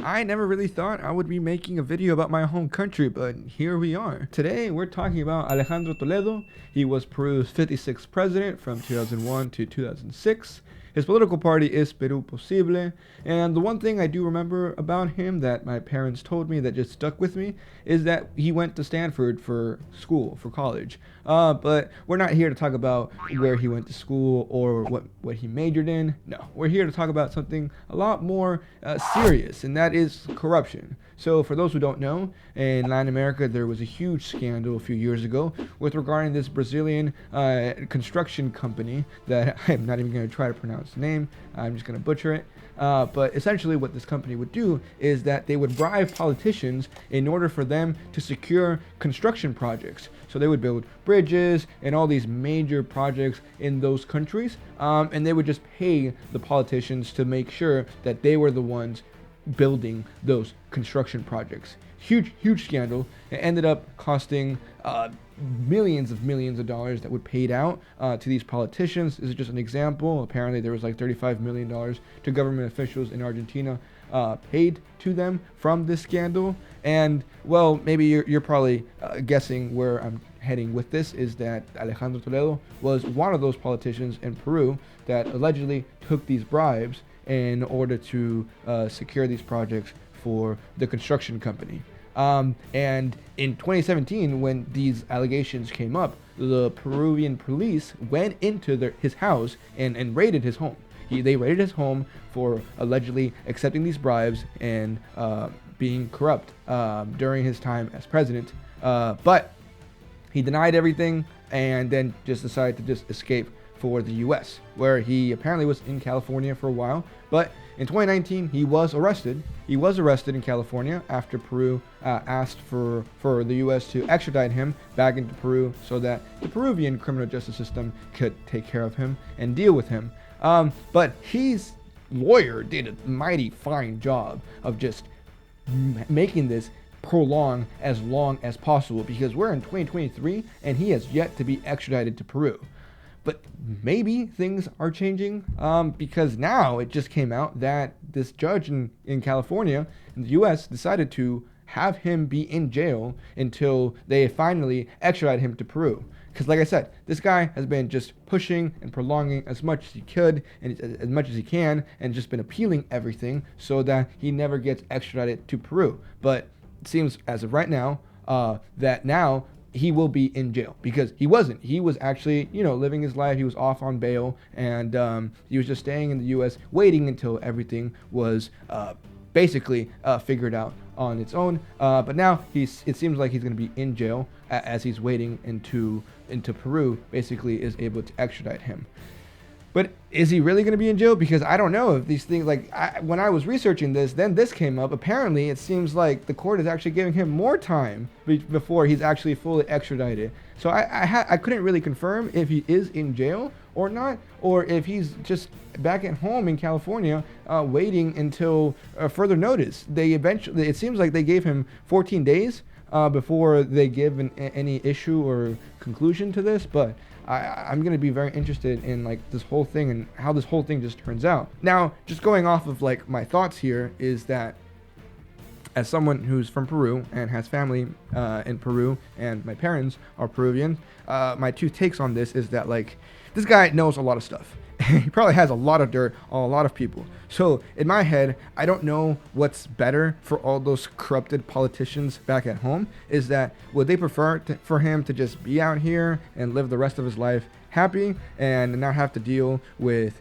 I never really thought I would be making a video about my home country, but here we are. Today we're talking about Alejandro Toledo. He was Peru's 56th president from 2001 to 2006. His political party is Peru Posible, and the one thing I do remember about him that my parents told me that just stuck with me is that he went to Stanford for school, for college. But we're not here to talk about where he went to school or what he majored in. No, we're here to talk about something a lot more serious, and that is corruption. So for those who don't know, in Latin America there was a huge scandal a few years ago with regarding this Brazilian construction company that I'm not even going to try to pronounce the name. I'm just going to butcher it. But essentially what this company would do is that they would bribe politicians in order for them to secure construction projects. So they would build bridges and all these major projects in those countries, and they would just pay the politicians to make sure that they were the ones building those construction projects. Huge scandal. It ended up costing millions of dollars that would paid out to these politicians. This is just an example. Apparently there was like $35 million to government officials in Argentina paid to them from this scandal. And well, maybe you're probably guessing where I'm heading with this, is that Alejandro Toledo was one of those politicians in Peru that allegedly took these bribes in order to secure these projects for the construction company. And in 2017, when these allegations came up, the Peruvian police went into his house and raided his home. They raided his home for allegedly accepting these bribes and being corrupt during his time as president. But he denied everything and then just decided to just escape for the U.S., where he apparently was in California for a while. But in 2019, he was arrested. He was arrested in California after Peru asked for the U.S. to extradite him back into Peru so that the Peruvian criminal justice system could take care of him and deal with him. But his lawyer did a mighty fine job of just making this prolong as long as possible, because we're in 2023 and he has yet to be extradited to Peru. But maybe things are changing because now it just came out that this judge in California, in the U.S., decided to have him be in jail until they finally extradite him to Peru. Because like I said, this guy has been just pushing and prolonging as much as he could and as much as he can, and just been appealing everything so that he never gets extradited to Peru. But it seems as of right now that now he will be in jail, because he wasn't. He was actually, living his life. He was off on bail, and he was just staying in the U.S., waiting until everything was basically figured out on its own. But now it seems like he's going to be in jail as he's waiting into Peru, basically is able to extradite him. But is he really going to be in jail? Because I don't know if these things, when I was researching this, then this came up. Apparently, it seems like the court is actually giving him more time before he's actually fully extradited. So I couldn't really confirm if he is in jail or not, or if he's just back at home in California waiting until further notice. It seems like they gave him 14 days before they give any issue or conclusion to this, but I'm going to be very interested in this whole thing and how this whole thing just turns out. Now, just going off of my thoughts here is that as someone who's from Peru and has family in Peru, and my parents are Peruvian, my two takes on this is that this guy knows a lot of stuff. He probably has a lot of dirt on a lot of people. So in my head, I don't know what's better for all those corrupted politicians back at home. Is that would they prefer for him to just be out here and live the rest of his life happy and not have to deal with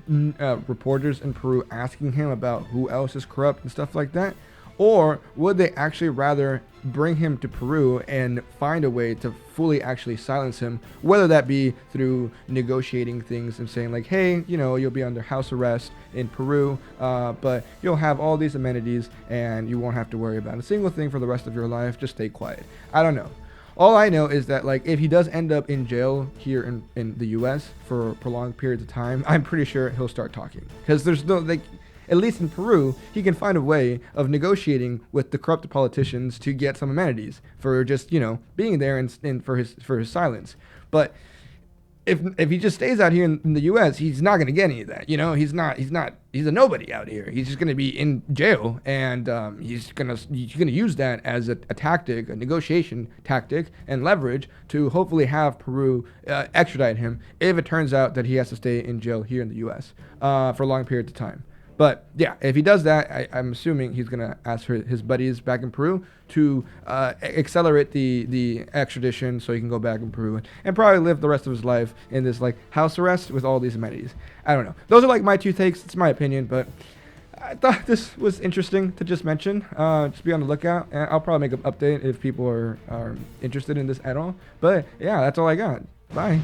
reporters in Peru asking him about who else is corrupt and stuff like that? Or would they actually rather bring him to Peru and find a way to fully actually silence him, whether that be through negotiating things and saying hey, you'll be under house arrest in Peru, but you'll have all these amenities and you won't have to worry about a single thing for the rest of your life. Just stay quiet. I don't know. All I know is that if he does end up in jail here in the U.S. for prolonged periods of time, I'm pretty sure he'll start talking, because there's no at least in Peru, he can find a way of negotiating with the corrupt politicians to get some amenities for just, being there and for his silence. But if he just stays out here in the U.S., he's not going to get any of that. You know, he's a nobody out here. He's just going to be in jail, and he's gonna use that as a tactic, a negotiation tactic, and leverage to hopefully have Peru extradite him if it turns out that he has to stay in jail here in the U.S. For long periods of time. But yeah, if he does that, I'm assuming he's gonna ask for his buddies back in Peru to accelerate the extradition so he can go back in Peru and probably live the rest of his life in this like house arrest with all these amenities. I don't know. Those are like my two takes. It's my opinion, but I thought this was interesting to just mention. Just be on the lookout, and I'll probably make an update if people are interested in this at all. But yeah, that's all I got. Bye.